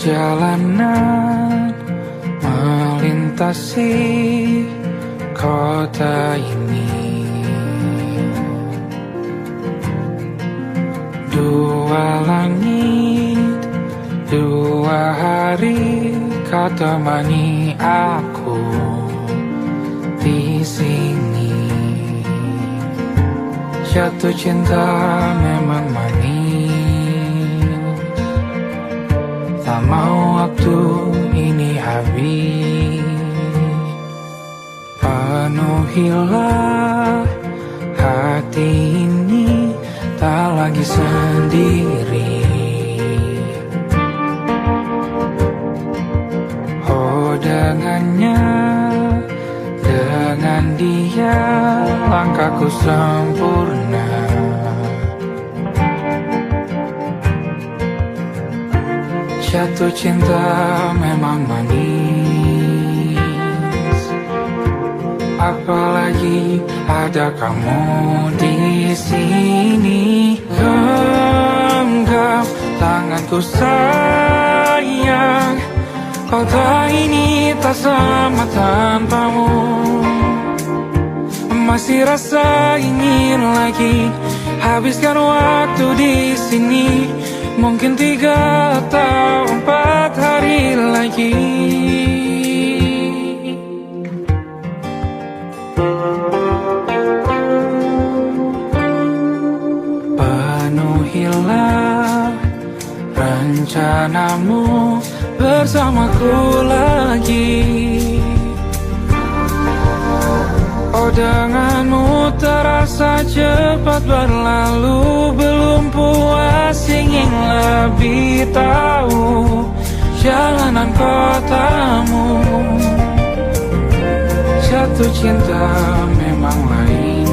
Perjalanan melintasi kota ini, dua langit, dua hari kau temani aku di sini. Jatuh cinta memang manis, tak mau waktu ini habis. Penuhilah hati ini, tak lagi sendiri. Oh dengannya, dengan dia langkahku sempurna. Jatuh cinta memang manis, apalagi ada kamu di sini. Genggam tanganku sayang, kota ini tak sama tanpamu. Masih rasa ingin lagi habiskan waktu di sini. Mungkin 3 atau 4 hari lagi. Penuhilah rencanamu bersamaku lagi. Oh denganmu terasa cepat berlalu, belum puas ingin lebih tahu jalanan kotamu. Jatuh cinta memang lain,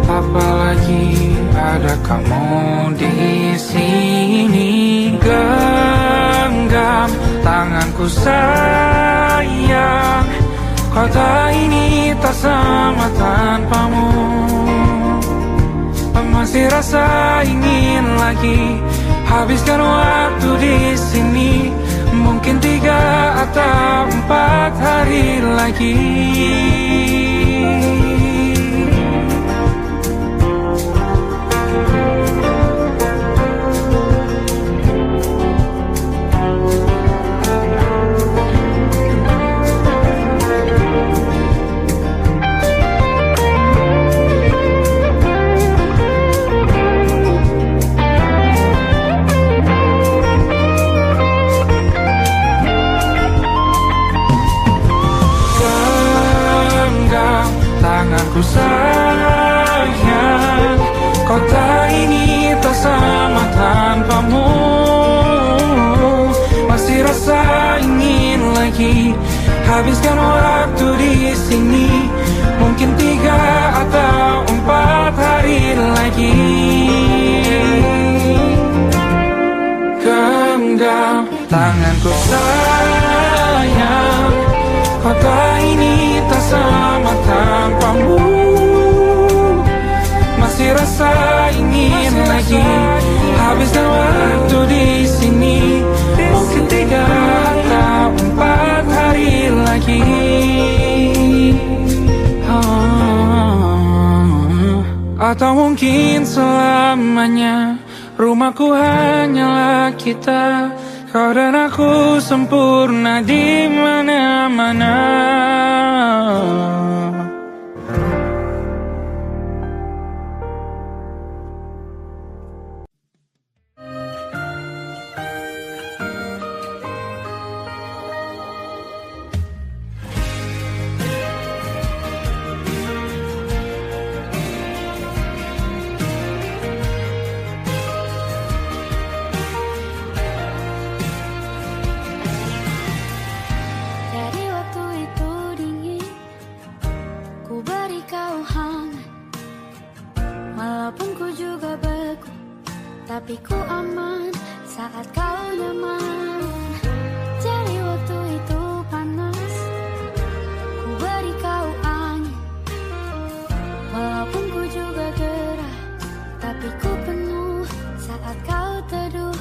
apalagi ada kamu di sini. Genggam tanganku sayang, kota ini tak sama tanpamu. Masih rasa ingin lagi habiskan waktu di sini. Mungkin 3 atau 4 hari lagi. Tanganku sayang, kota ini tak sama tanpamu. Masih rasa ingin lagi habiskan waktu di sini. Mungkin 3 atau 4 hari lagi. Genggam tanganku sayang, kota ini tak sama tanpamu. Masih rasa ingin lagi habiskan waktu di sini. Mungkin 3 atau 4 hari lagi. Atau mungkin selamanya. Rumahku hanyalah kita, kau dan aku sempurna di mana-mana. Tapi ku aman saat kau nyaman. Jadi waktu itu panas, ku beri kau angin. Walaupun ku juga gerah, tapi ku penuh saat kau teduh.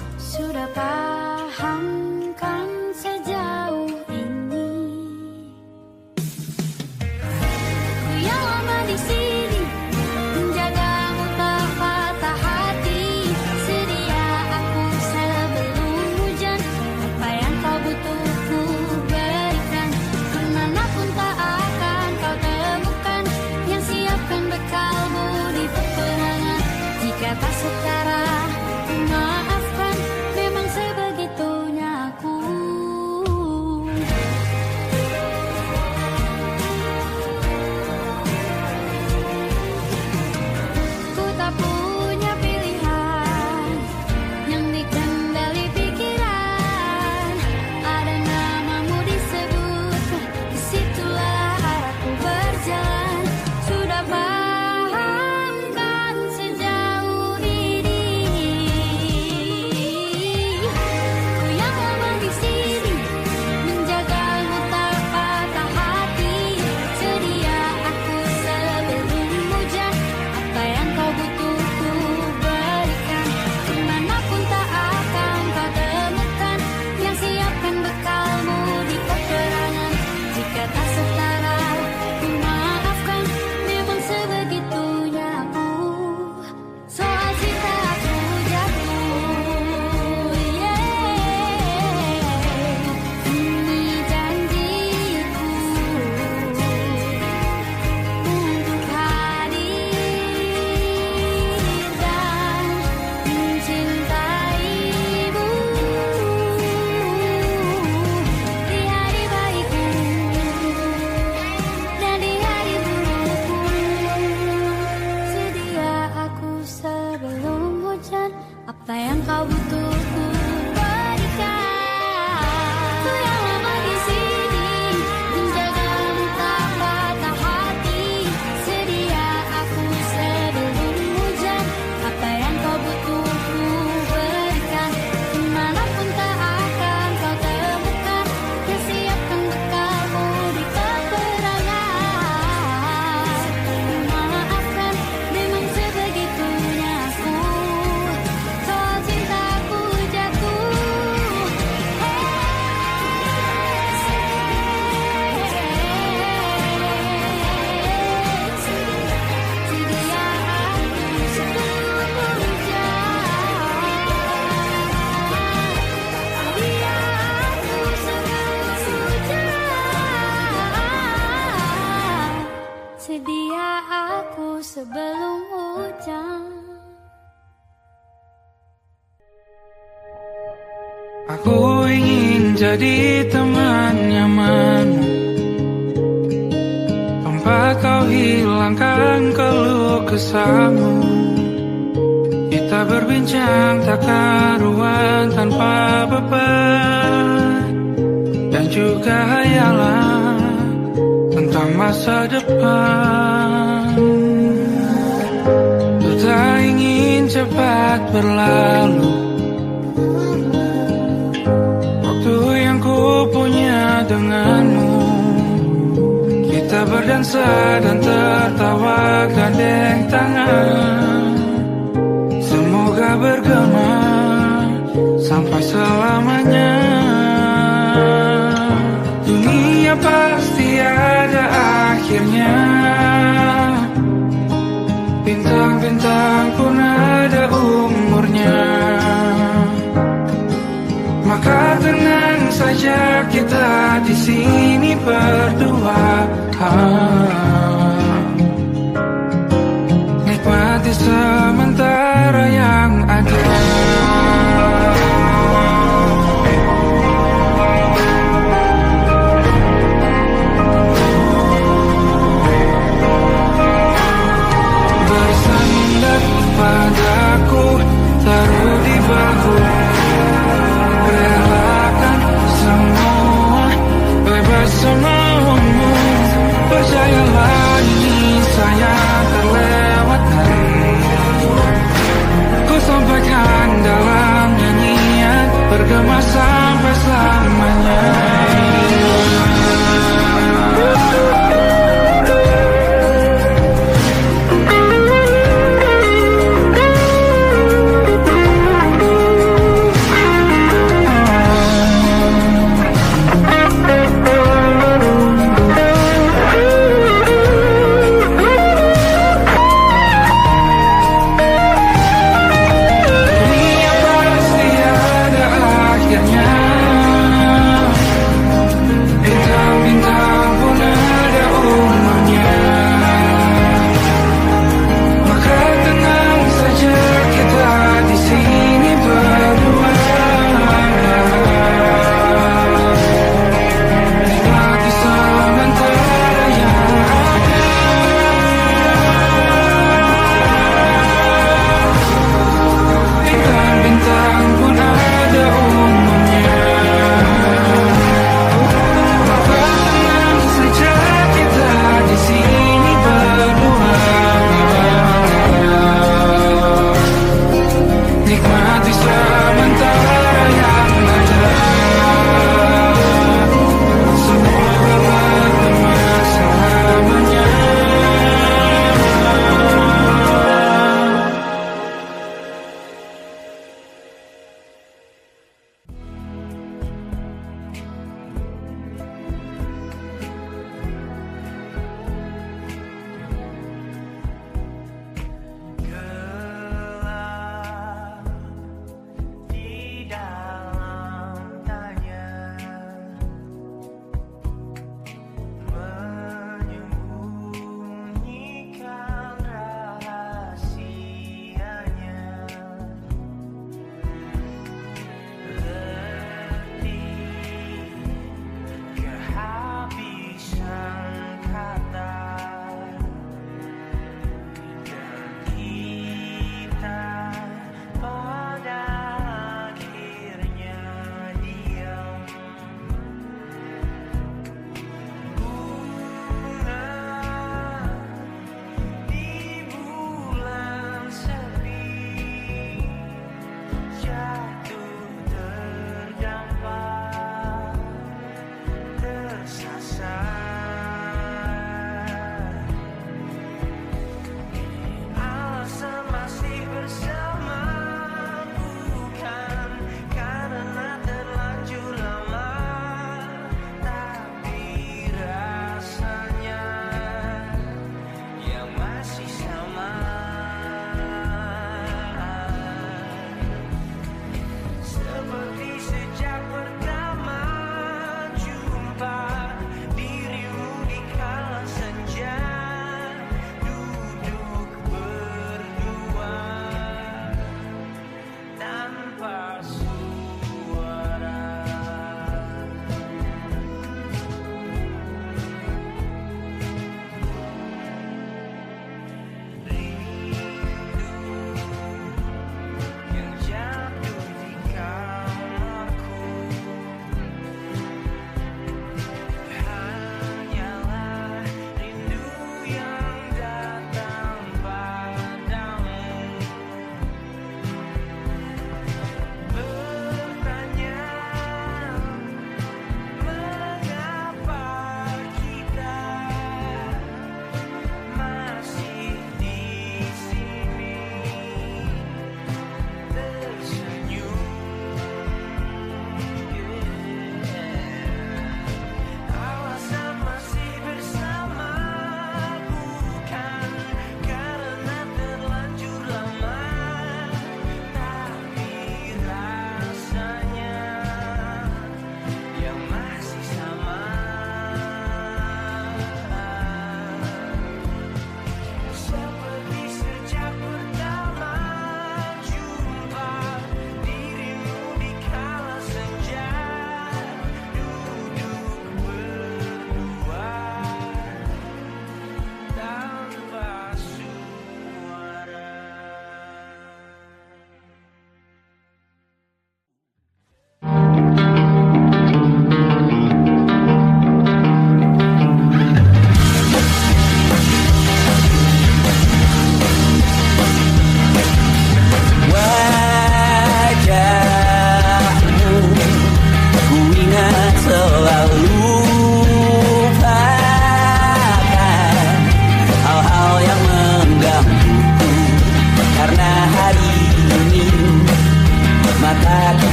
butuh ku berikan. Ku yang lama di sini menjagamu tak patah hati. Sedia aku sebelum hujan. Apa yang kau butuh ku berikan. Kemanapun tak akan kau temukan. Persiapkan bekalmu di peperangan. Maafkan memang sebegitunya aku. Soal cintaku jatuh. Sedia aku sebelum hujan. Sedia aku sebelum hujan. Aku ingin jadi teman nyamanmu, tempat kau hilangkan keluh kesahmu. Kita berbincang tak karuan tanpa beban, dan juga hayalan tentang masa depan. Ku tak ingin cepat berlalu waktu yang ku punya denganmu. Kita berdansa dan tertawa gandeng tangan. Semoga bergema sampai selamanya. Dunia pasti ada akhirnya. Bintang-bintang pun ada umurnya. Maka tenang saja kita di sini berdua. Nikmati sementara yang ada. Bersandar padaku, taruh di bahu. Relakan semua, bebas semaumu. Percayalah ini saya terlewatkan. Ku sampaikan dalam nyanyian, bergema sampai selamanya. Dunia pasti ada akhirnya.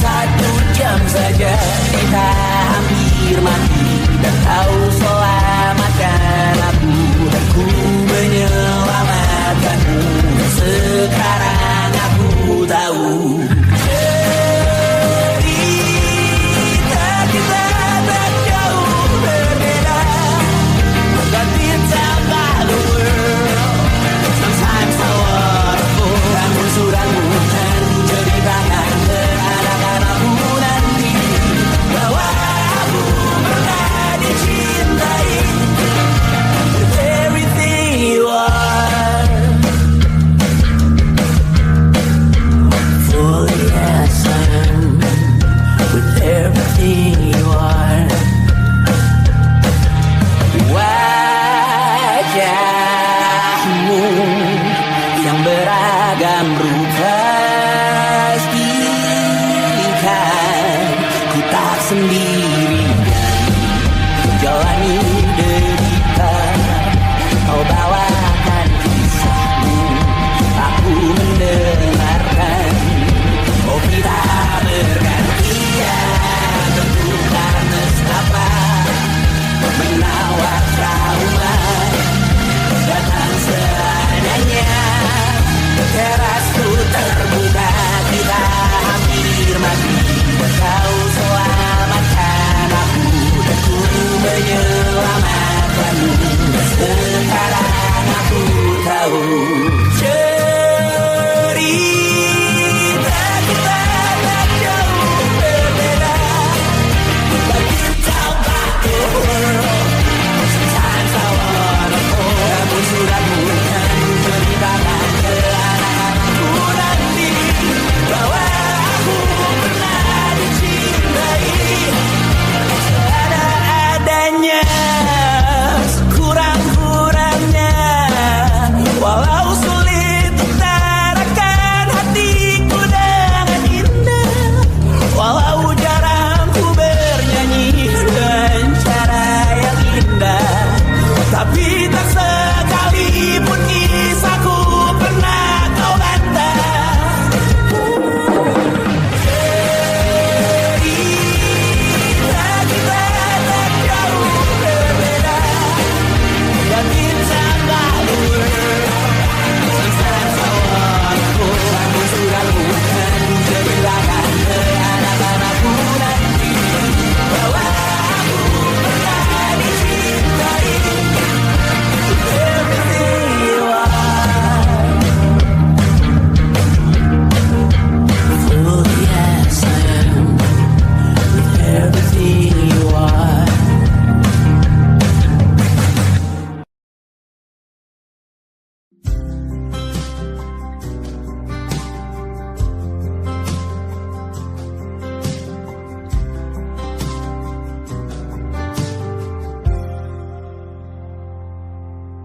1 jam saja kita hampir mati, dan kau selamatkan aku, dan ku menyelamatkanmu. Sekarang aku tahu cerita kita tak jauh berbeda, but it's about the world. Sometimes I waterfall, namun suratmu kan ceritakan ke anak-anakku nanti bahwa aku pernah dicintai with everything you are. Fully as I am, with everything you are. Wajahmu yang beragam rupa pastikan ku tak sendirian jalani derita. Kau bawakan kisahmu, aku mendengarkan. Oh kita bergantian bertukar nestapa, menawar trauma datang seadanya. Terasku terbuka, kita hampir mati, kau selamatkan aku, dan ku menyelamatkanmu. Sekarang aku tahu cerita kita tak jauh berbeda, but it's about the world. Sometimes I wanna fall, namun suratmu kan ceritakan ke anak-anakku nanti bahwa aku pernah dicintai seadanya, kurang-kurangnya. Walau sulit utarakan hatiku dengan indah, walau jarang ku bernyanyi dengan cara yang indah, tapi tak sekalipun kisahku pernah kau bantah. Cerita kita tak jauh berbeda, but it's about the world. Sometimes I wanna go, namun suratmu kan ceritakan ke anak-anakku nanti bahwa aku pernah dicintai with everything you are. Fully as I am, with everything you are.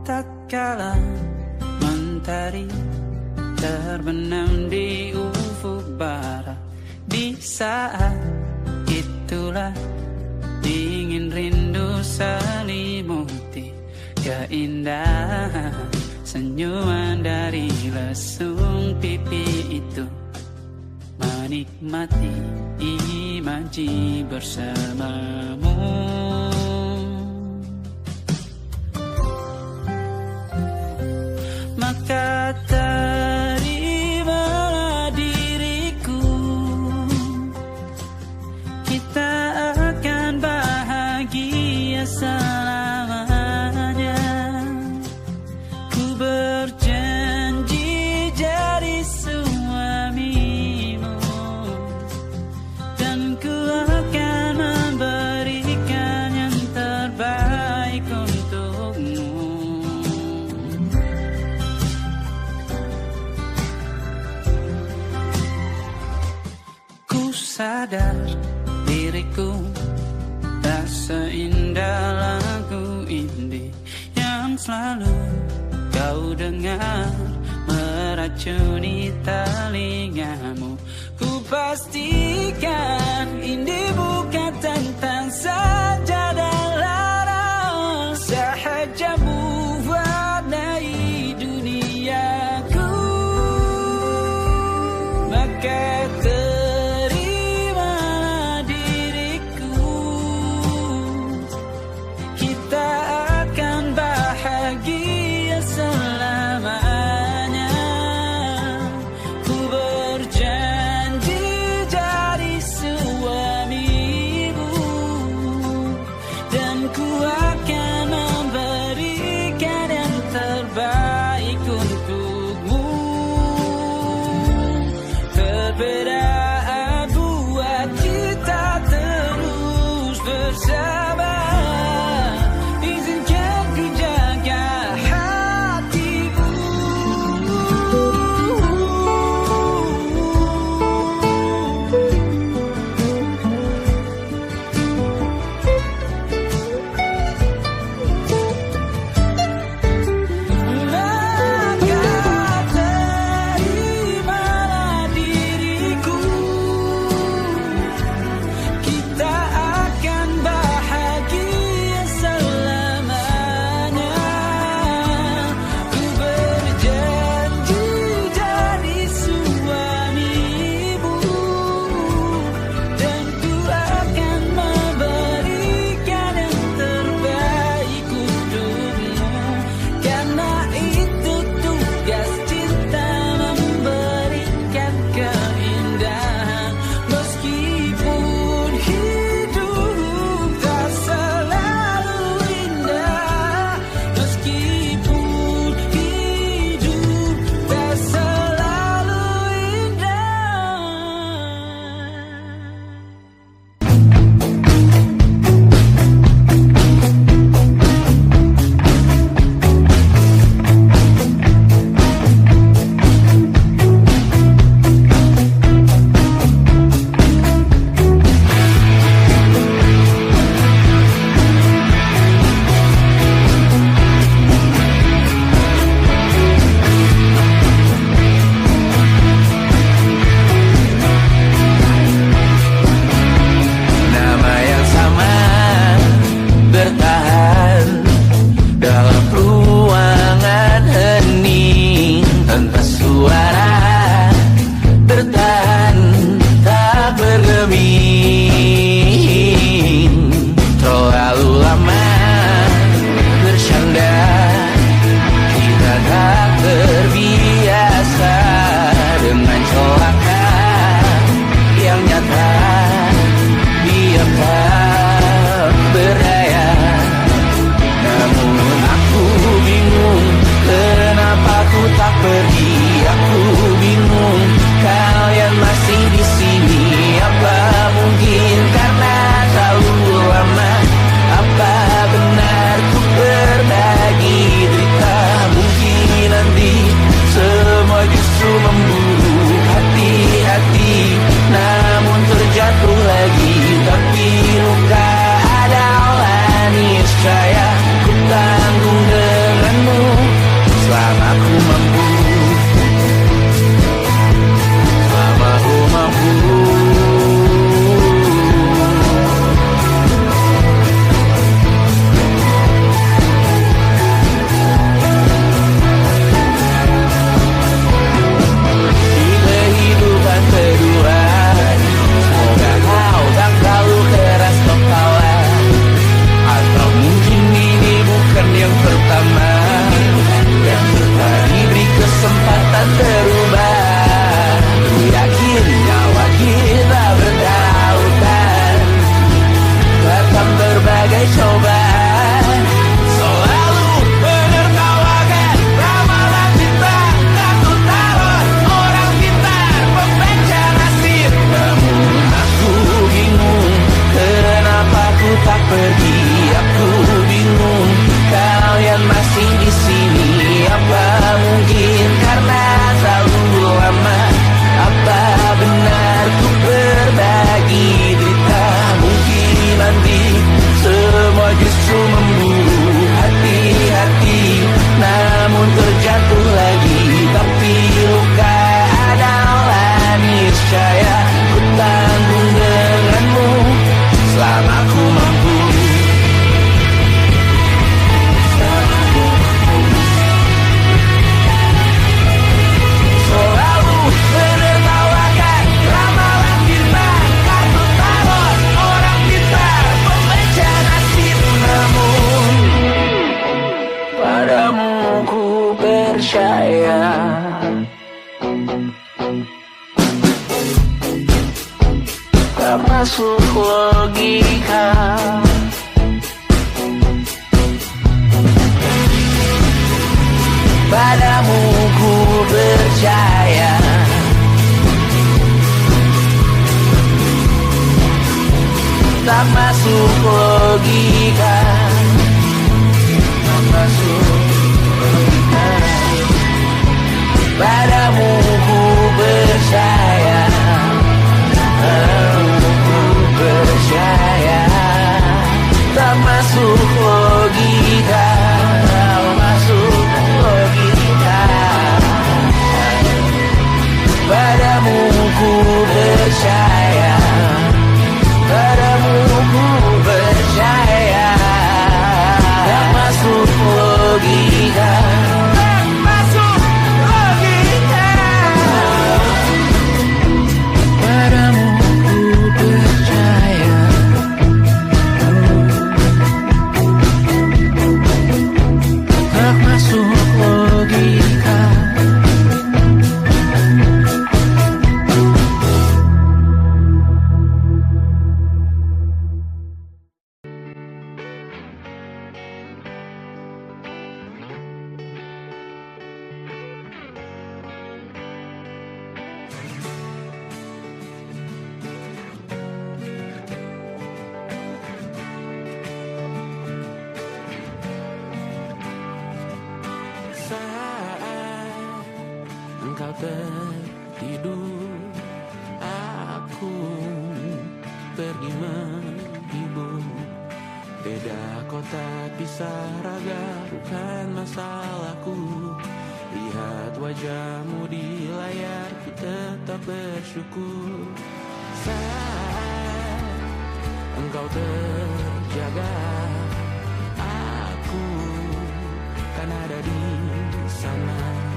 Tak kala mentari terbenam di ufuk barat, di saat itulah dingin rindu selimuti keindahan senyuman dari lesung pipi itu, menikmati imaji bersamamu. Maka terimalah diriku, kita akan bahagia selamanya. Ku berjanji jadi suamimu, dan ku akan memberikan yang terbaik untukmu. Sadar diriku tak seindah lagu indie yang selalu kau dengar meracuni telingamu. Ku pastikan indie bukan tentang sajadah lara, sahaja mewarnai duniaku. Maka terima masuk logika. Padamu ku percaya, tak masuk logika, tak masuk logika. Padamu ku percaya, ku percaya, tak masuk logika, tak masuk logika. Padamu ku percaya, padamu ku percaya, tak masuk logika, tak masuk logika. Padamu ku percaya, tak masuk logika. Saat engkau tertidur, aku pergi menghibur. Beda kota, pisah raga, bukan masalahku. Lihat wajahmu di layar, ku tetap bersyukur. Saat engkau terjaga, aku kan ada di sana.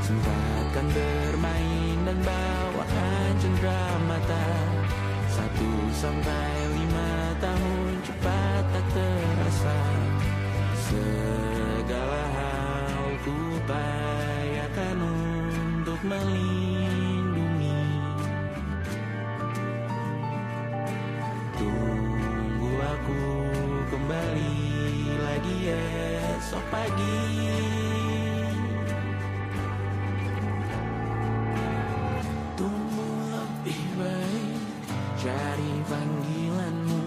Sempatkan bermain dan bawakan cenderamata. 1-5 tahun cepat tak terasa. Segala hal ku upayakan untuk melindungi. Tunggu aku kembali lagi esok pagi. Tumbuh lebih baik, cari panggilanmu,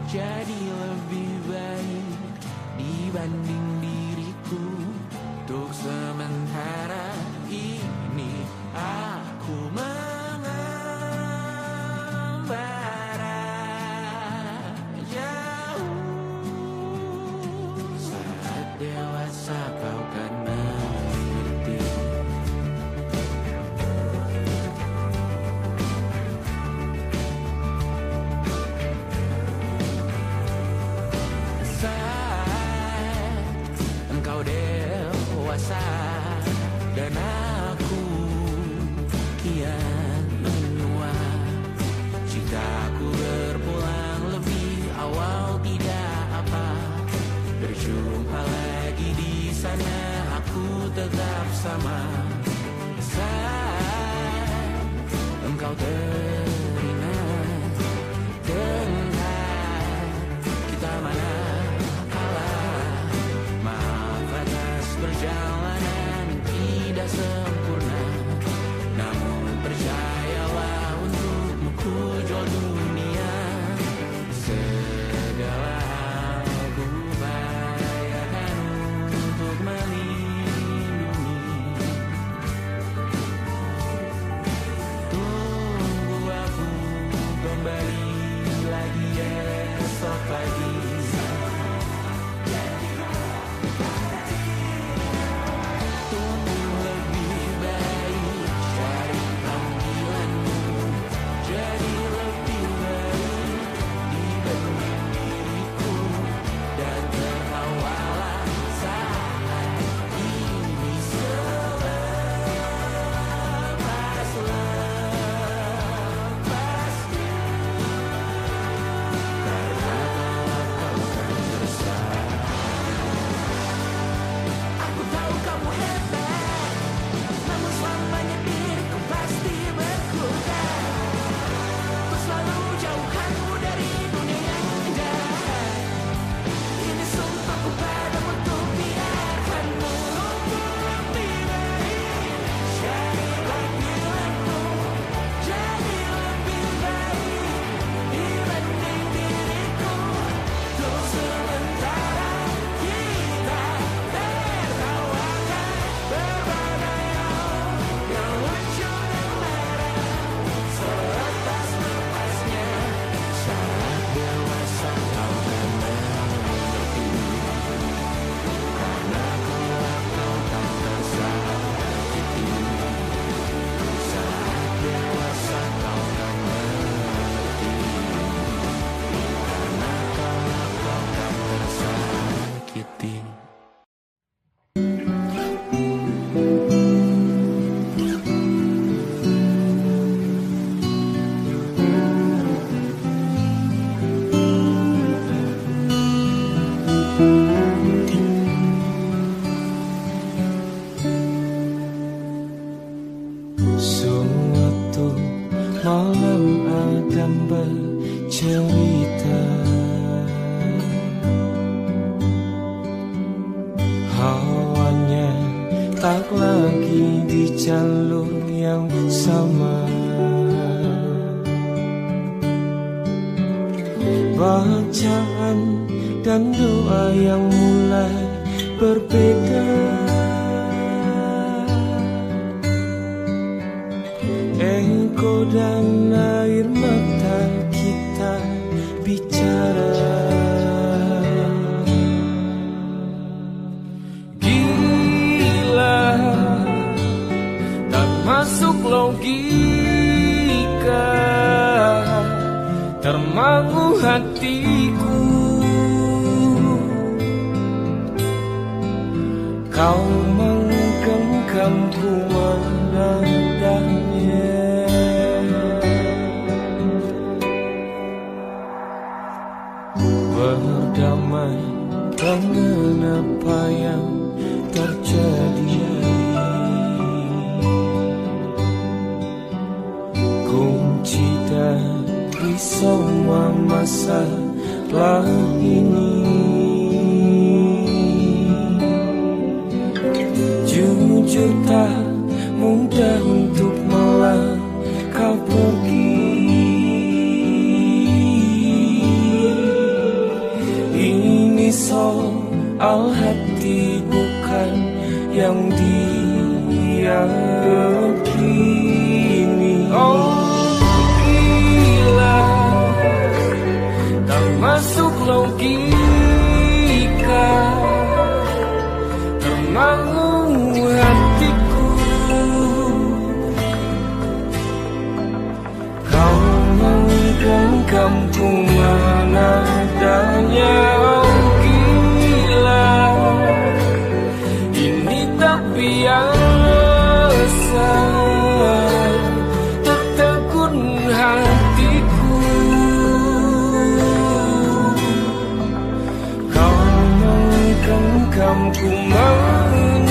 jadi lebih baik dibanding diriku. Untuk sementara ini aku mengembara jauh. Saat dewasa kau kan mengerti. Saat malam Adam bercerita. Hawanya tak lagi di jalur yang sama. Bacaan dan doa yang mulai berbeda. Ego dan air mata kita bicara. Gila, tak masuk logika, termangu hatiku. Kau menggenggamku menadanya. Berdamai dengan apa yang terjadi. Kunci dari semua masalah ini. Jujur tak mudah untuk melangkah pergi. Ini soal hati bukan yang diyakini. Oh gila, tak masuk logika, termangu hatiku. Kau menggenggamku menadanya. Oh gila, ini tak biasa, tertegun hatiku. Kau menggenggamku menadanya.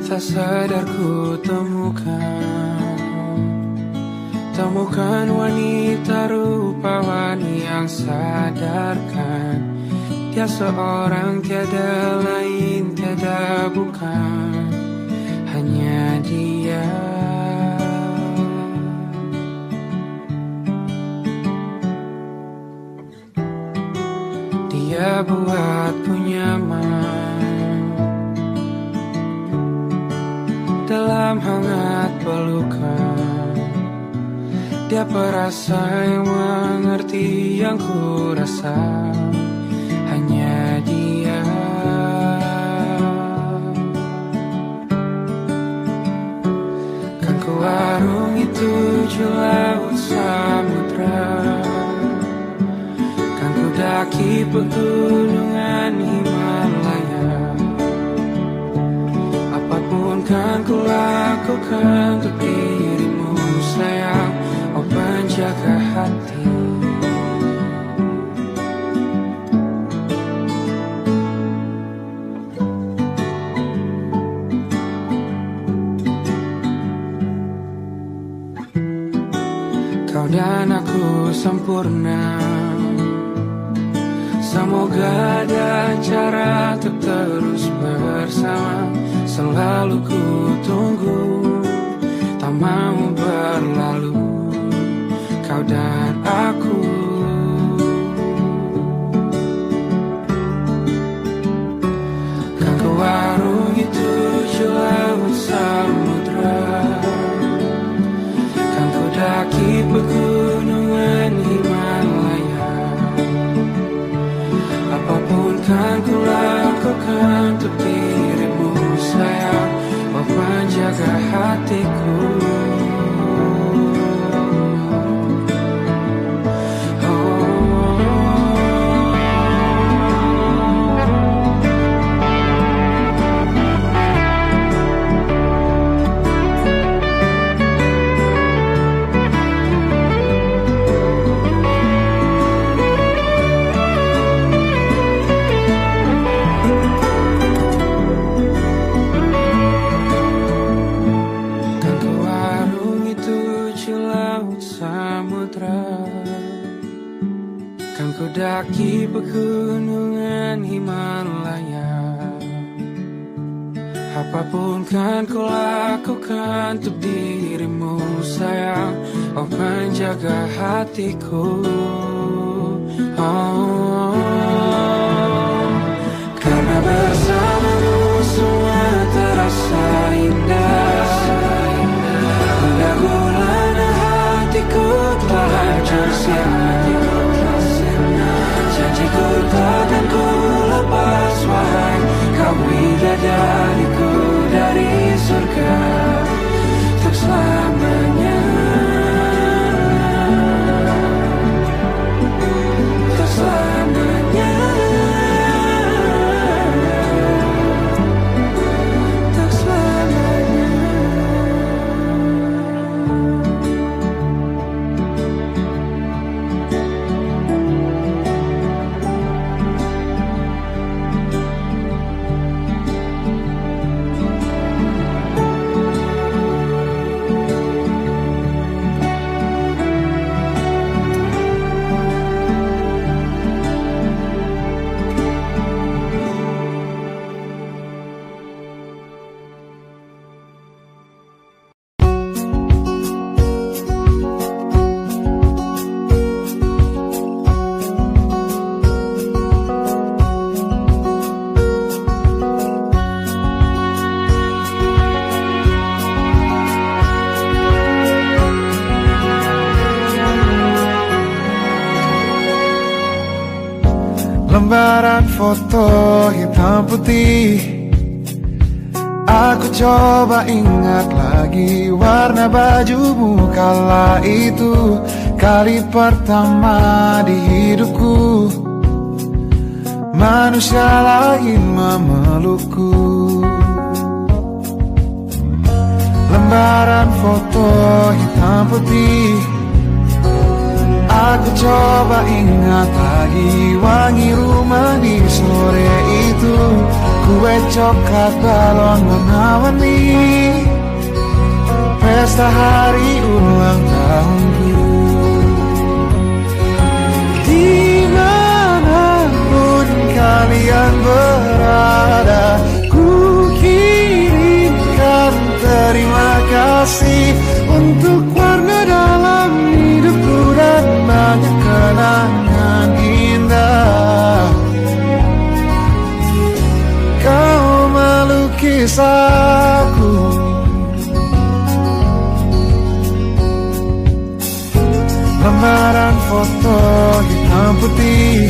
Tak sadar ku temukan wanita rupawan yang sadarkan dia seorang, tiada lain, tiada bukan, hanya dia. Dia buatku nyaman dalam hangat pelukan. Dia perasa yang mengerti yang ku rasa, hanya dia. Kan ku arungi 7 laut samudra, kan ku daki pegunungan Himalaya. Apapun kan ku lakukan untuk dirimu sayang, oh penjaga hati. Kau dan aku sempurna, semoga ada cara untuk terus bersama. Selalu ku tunggu, tak mau berlalu, kau dan aku. Kan ku warungi 7 laut samudra, kan ku daki pegunungan Himalaya. Apapun kan ku lakukan untuk dirimu sayang, oh penjaga hatiku. Kan ku daki pegunungan Himalaya. Apapun kan ku lakukan untuk dirimu sayang, oh penjaga hatiku. Karena bersamamu semua terasa indah. Gula-gulana hatiku telah hancur sia-sia. Janjiku takkan ku lepas, wahai kau bidadariku dari surga untuk selamanya, untuk selamanya, untuk selamanya. Lembaran foto hitam putih, aku coba ingat lagi warna bajumu kala itu. Kali pertama di hidupku manusia lain memelukku. Lembaran foto hitam putih, aku coba ingat lagi wangi rumah di sore itu. Kue coklat, balon warna-warni, pesta hari ulang tahunku. Dimanapun kalian berada, ku kirimkan terima kasih untuk warna dalam hidupku dan banyak kenangan indah. Kau melukis aku, lembaran foto hitam putih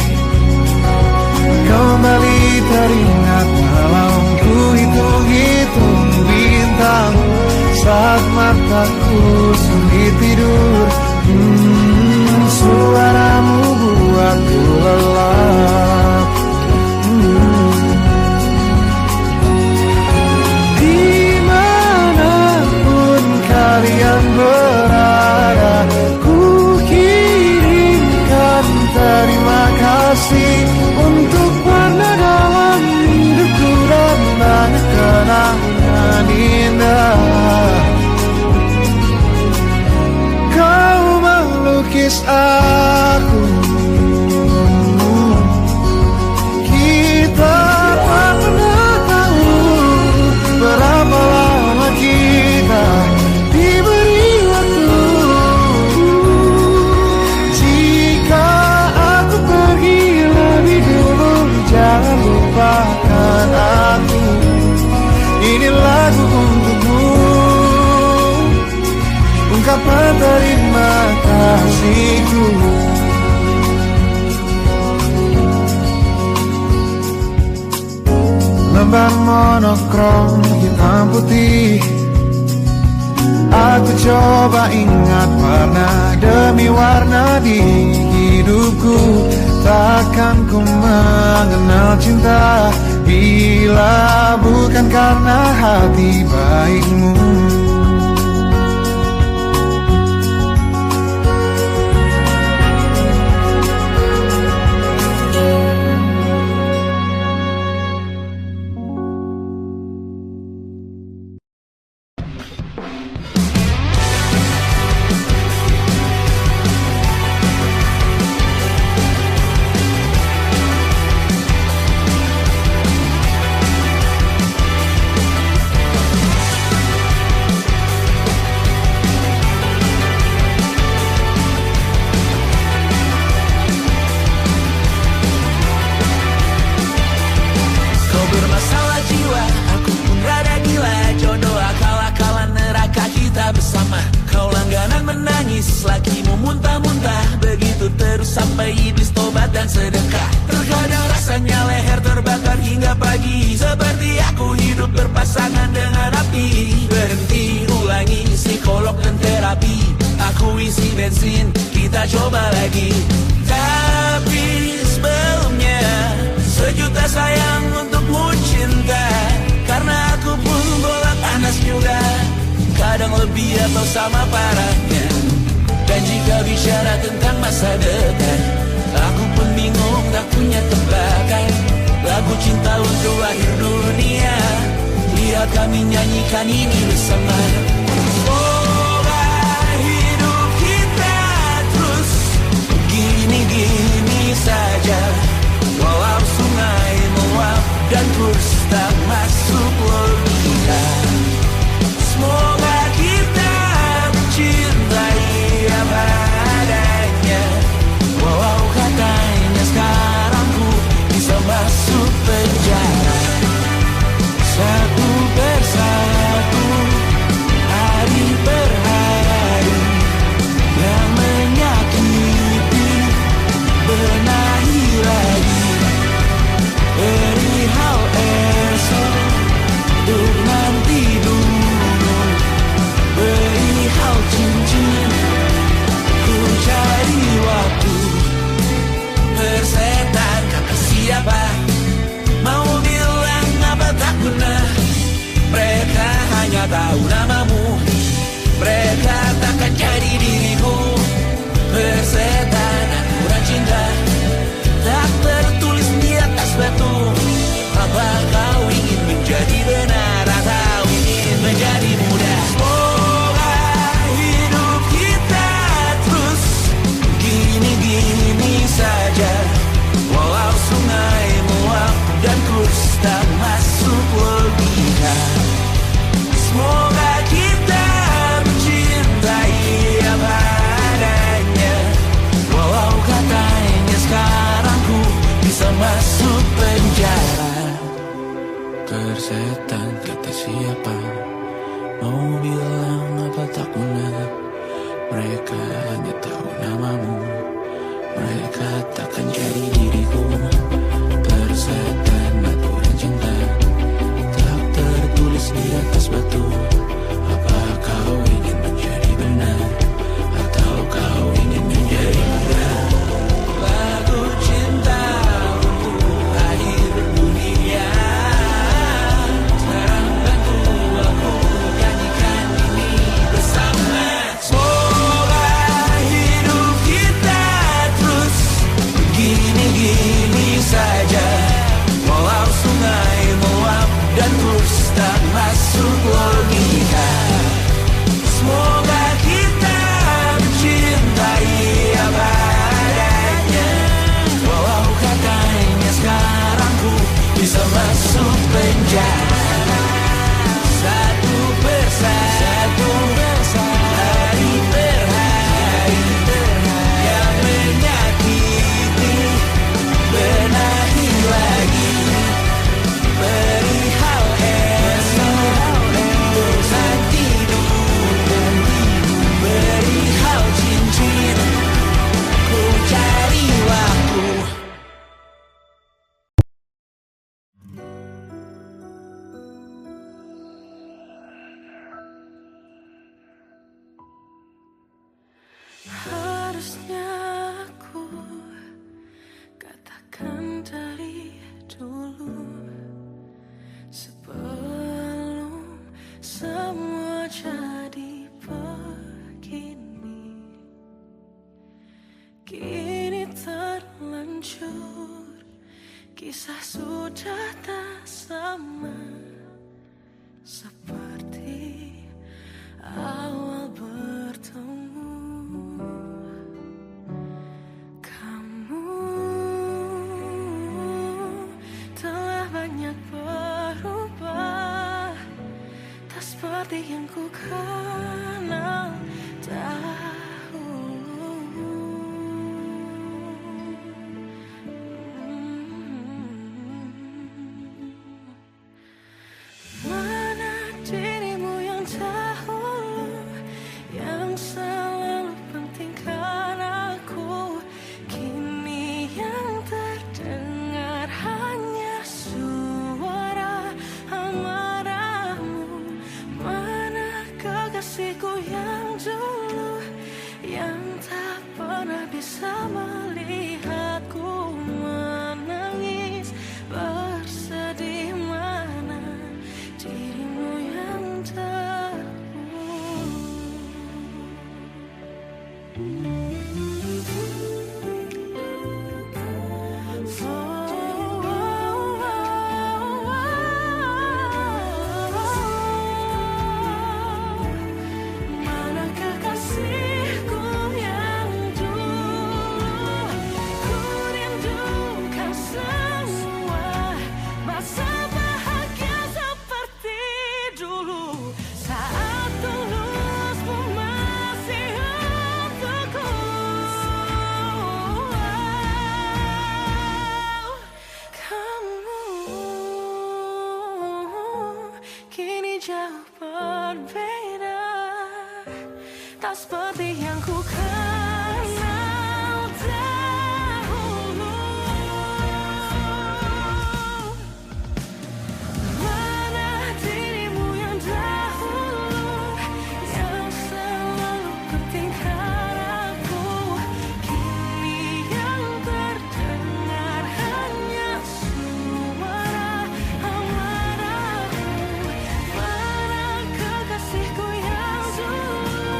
kembali teringat malam ku hitung-hitung bintang saat mataku sulit tidur. Suaramu buatku lelah. menangis aku. Kita tak pernah tahu berapa lama kita diberi waktu. Jika aku pergi lebih dulu, jangan lupakan aku. Ini lagu untukmu, ungkapan terima kasihku. Lembar monokrom hitam putih, aku coba ingat warna demi warna di hidupku. Takkan ku mengenal cinta bila bukan karena hati baikmu. Gini Kisah sudah tak sama seperti awal bertemu. Kamu telah banyak berubah, tak seperti yang ku kenal dahulu. Mana dirimu yang dahulu, yang selalu pentingkan aku. Kini yang terdengar hanya suara amarahmu. Mana kekasihku yang dulu, yang tak pernah bisa melihatku menangis bersedih. Mana dirimu yang mana kekasihku yang dulu, ku rindukan semua masa bahagia seperti dulu, saat tulusmu masih untukku. Kamu kini jauh berbeda, tak seperti yang ku kenal dahulu. Mana dirimu yang dahulu, yang selalu pentingkan aku. Kini yang terdengar hanya suara amarahmu. Mana kekasihku yang dulu,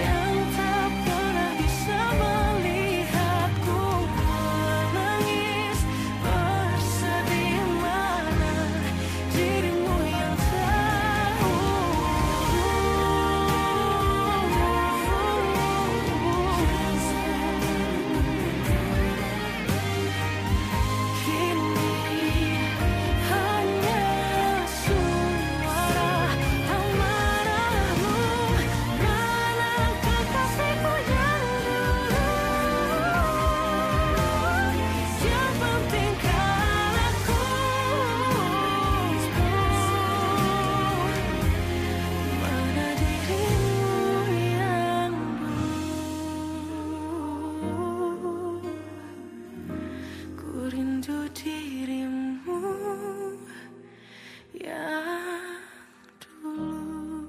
yang tak pernah bisa melihatku menangis bersedih. Mana dirimu yang kini hanya suara amarahmu. Mana kekasihku yang dulu, yang pentingkan aku. Mana dirimu yang dulu, ku rindu dirimu yang dulu.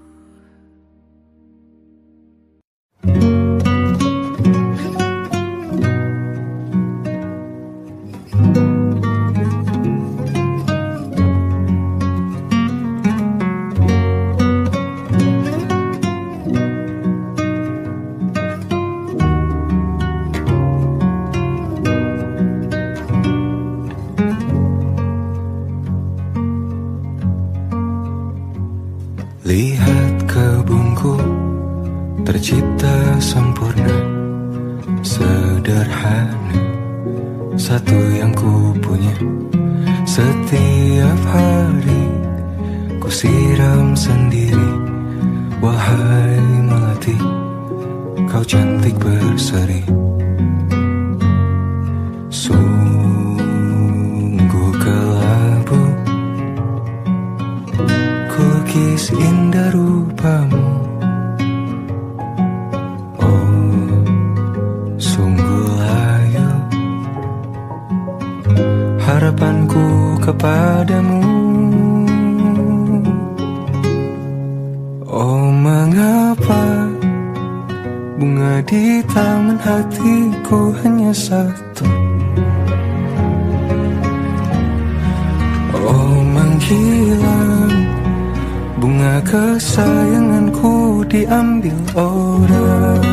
Lihat kebunku tercipta sempurna, sederhana, satu yang ku punya. Setiap hari ku siram sendiri. Wahai melati, kau cantik berseri. Sungguh kelabu kukis indah rupamu. Oh, sungguh layu harapanku kepadamu. Oh, mengapa bunga di taman hatiku hanya satu? Oh, menghilang bunga kesayanganku diambil orang.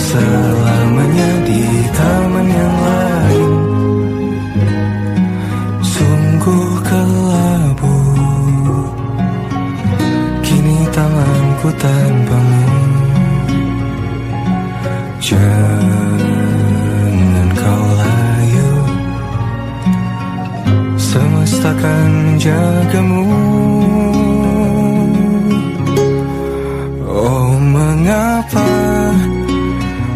selamanya di taman yang lain. Sungguh kelabu kini tanganku tanpamu. Jangan kau layu, semesta akan menjagamu. Oh, mengapa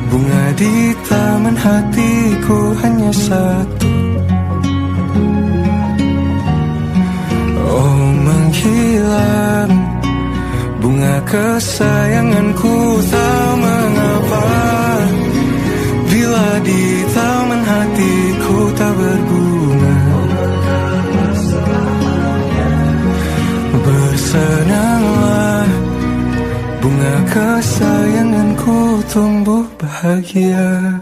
bunga di taman hatiku hanya satu? Oh, menghilang bunga kesayanganku, tak mengapa bila di taman hatiku tak berbunga. Bersenanglah bunga kesayanganku tumbuh bahagia.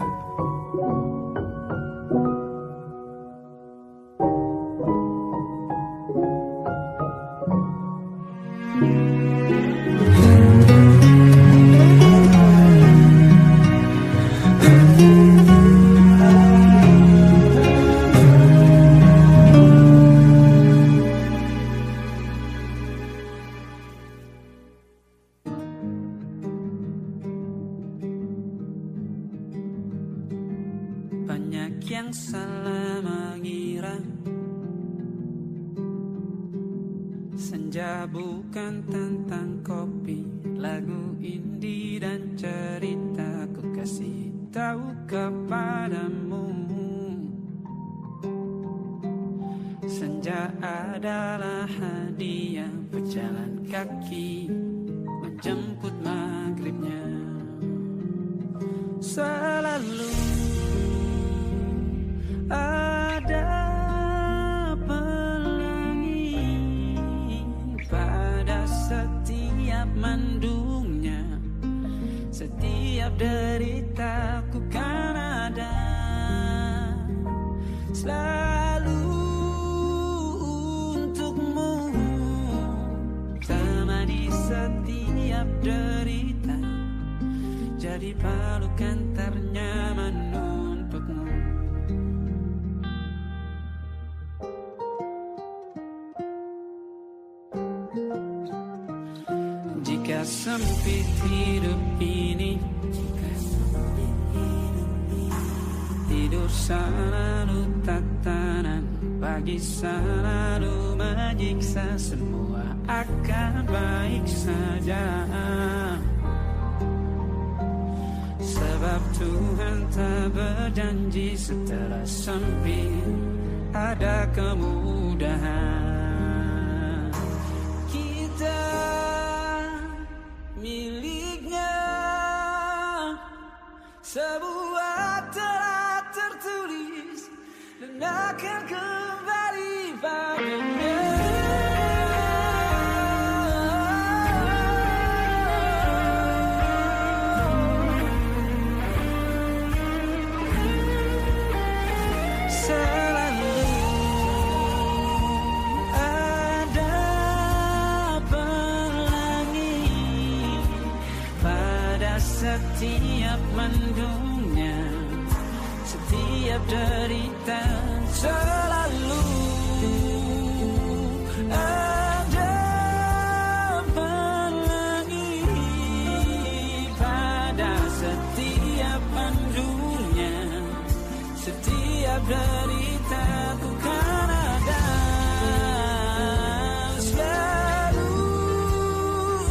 Banyak yang salah mengira senja bukan tentang kopi, lagu indie dan cerita. Ku kasih tahu kepadamu, senja adalah hadiah berjalan kaki menjemput maghribnya. Selalu ada pelangi pada setiap mendungnya, setiap deritaku kan ada selalu untukmu, temani setiap derita, jadi pelukan ternyaman untukmu. Jika sempit hidup ini, tidur selalu tatanan, pagi selalu menyiksa, semua akan baik saja. Sebab Tuhan tak berjanji setelah sempit ada kemudahan. Kita miliknya sebuah telah tertulis dan akan kembali padanya. Setiap mendungnya, setiap derita, selalu ada pelangi pada setiap mendungnya, setiap derita ku kan ada selalu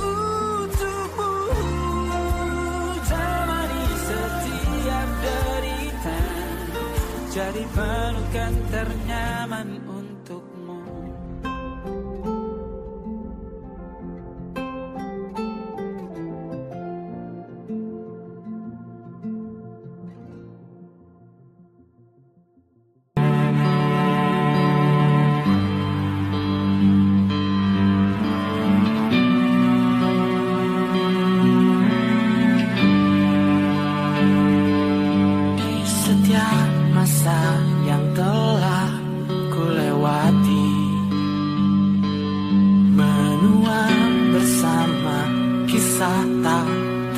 untukmu. Jadi pelukan ternyaman untukmu.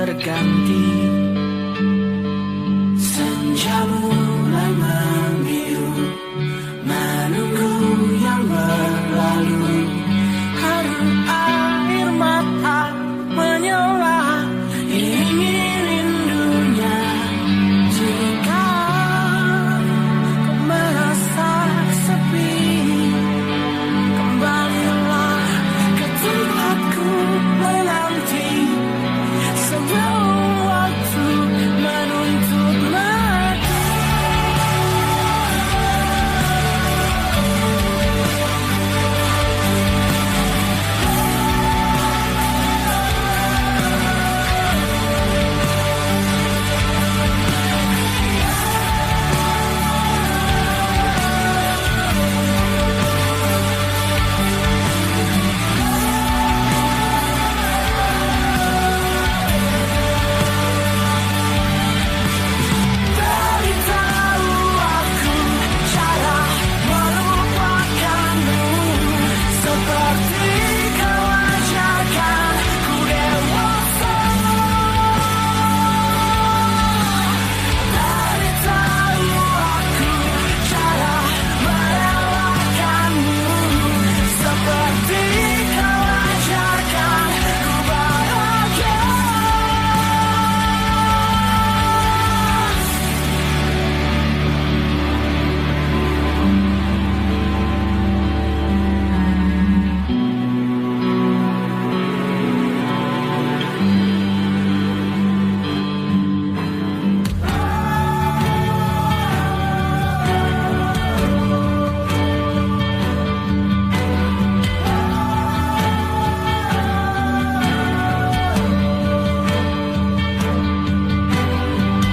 terganti Senja mulai membiru, menunggu yang berlalu. Haru air mata menyala, ingin rindunya. Jika kau merasa sepi, kembalilah ke tempatku menanti. Sebelum waktu menuntut mati. Beritahu aku cara melupakanmu, seperti kau ajarkan ku dewasa. Beritahu aku cara merelakanmu, seperti kau ajarkan ku bahagia.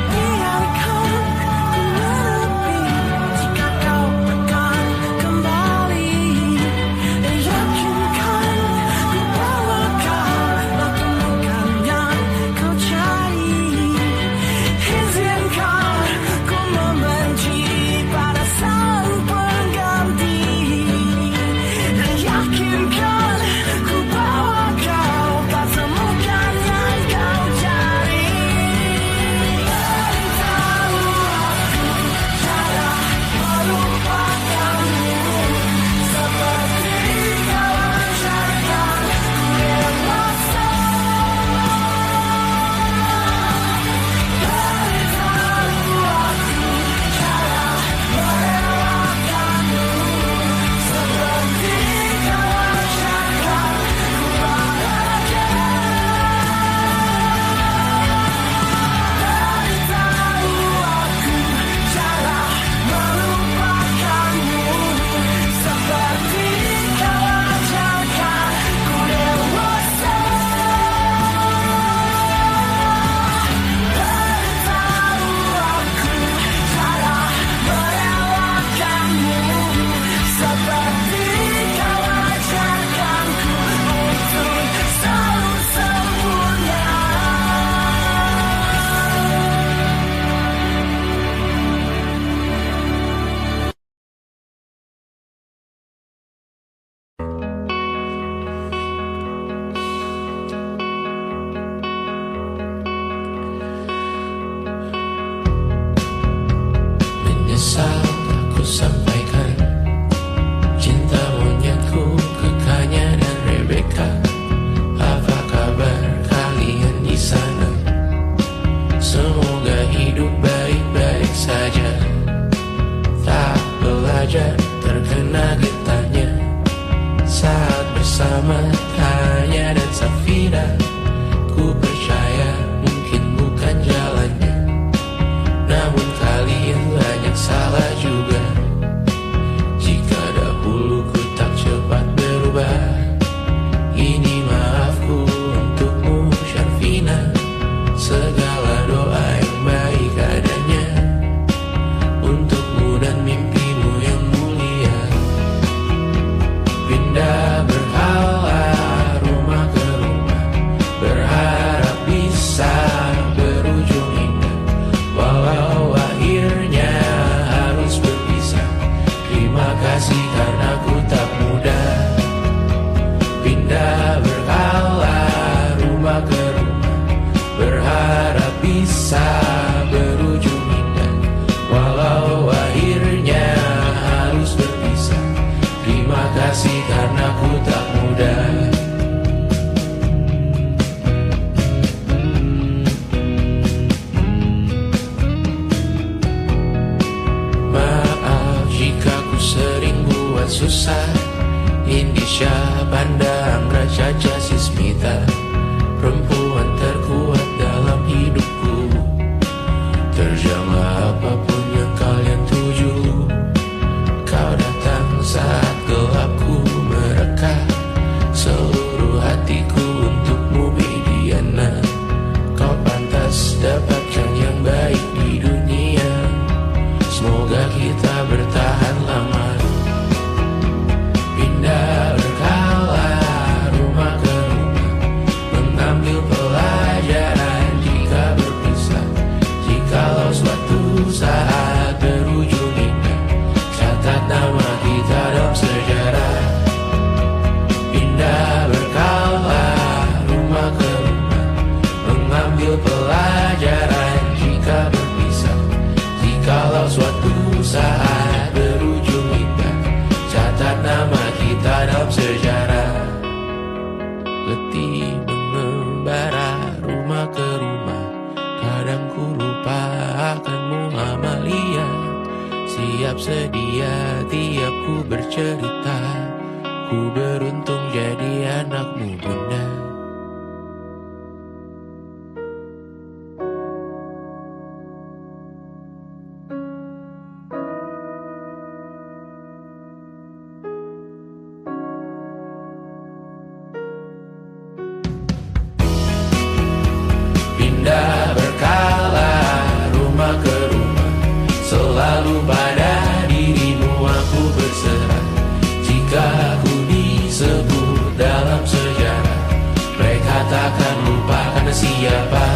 Biarkan ku menepi jika kau akan kembali. Yakinkan ku bahwa kau temukan yang kau cari. Izinkan ku membenci pada sang pengganti. Yakinkan ku bahwa kau temukan yang kau cari. Beritahu aku cara melupakanmu, seperti kau ajarkan ku dewasa. Beritahu aku cara merelakanmu, seperti kau ajarkan ku bahagia. Beritahu aku cara melupakanmu, seperti kau ajarkan ku dewasa. Beritahu aku cara merelakanmu, seperti kau ajarkan ku untuk selalu sempurna. Menyesal aku sampaikan cinta monyetku ke Kanya dan Rebecca. Apa kabar kalian di sana? Semoga hidup baik-baik saja. Tak belajar terkena getahnya saat bersama Tanya dan Safira. Ku percaya mungkin bukan jalannya, namun kalian banyak salah juga. Jika dahulu ku tak cepat berubah, ini maafku untukmu Syarfina. Segala doa yang baik adanya untukmu dan mimpimu yang mulia. Pindah berhala rumah ke rumah, berharap bisa berujung indah. Walau akhirnya harus letih mengembara rumah ke rumah. Kadang ku lupa akanmu Amalia. Siap sedia tiap ku bercerita. Ku beruntung jadi anakmu bunda. Pindah berkala rumah ke rumah, selalu pada dirimu aku berserah. Jika ku disebut dalam sejarah, mereka takkan lupa karena siapa